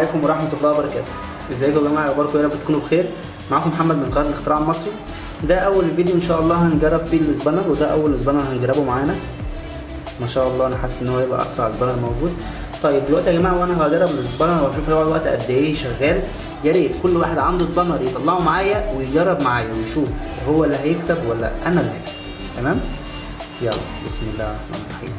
عليكم ورحمة الله وبركاته. ازيكم يا جماعة، اخباركم؟ يا رب تكونوا بخير. معاكم محمد من قناة الاختراع المصري. ده أول فيديو إن شاء الله هنجرب فيه السبانر، وده أول سبانر هنجربه معانا. ما شاء الله أنا حاسس إن هو يبقى أسرع سبانر موجود. طيب دلوقتي يا جماعة وأنا هجرب السبانر وأشوف هو الوقت قد إيه شغال. يا ريت كل واحد عنده سبانر يطلعه معايا ويجرب معايا ويشوف هو اللي هيكسب ولا أنا اللي هكسب. تمام؟ يلا بسم الله الرحمن الرحيم.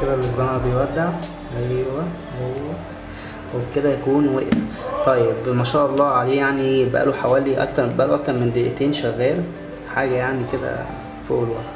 كده السبانر بيودع. ايوه وبكده يكون وقف. طيب ما شاء الله عليه، يعني بقاله اكتر من دقيقتين شغال، حاجه يعني كده فوق الوصف.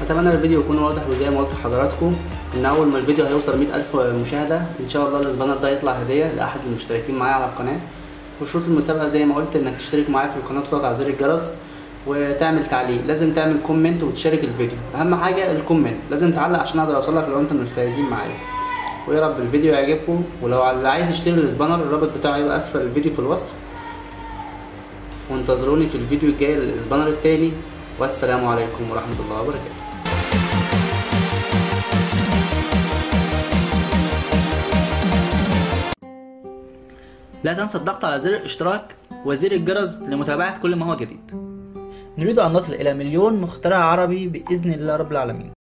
اتمنى الفيديو يكون واضح، وزي ما قلت لحضراتكم ان اول ما الفيديو هيوصل 100,000 مشاهده ان شاء الله السبانر ده يطلع هديه لاحد المشتركين معايا على القناه. وشروط المسابقه زي ما قلت انك تشترك معايا في القناه وتضغط على زر الجرس وتعمل تعليق. لازم تعمل كومنت وتشارك الفيديو، اهم حاجه الكومنت، لازم تعلق عشان اقدر اوصلك لو انت من الفائزين معايا. ويا رب الفيديو يعجبكم، ولو اللي عايز يشتري السبانر الرابط بتاعه هيبقى اسفل الفيديو في الوصف. وانتظروني في الفيديو الجاي للسبانر التاني، والسلام عليكم ورحمه الله وبركاته. لا تنسى الضغط على زر الاشتراك وزر الجرس لمتابعة كل ما هو جديد. نريد أن نصل إلى 1,000,000 مخترع عربي بإذن الله رب العالمين.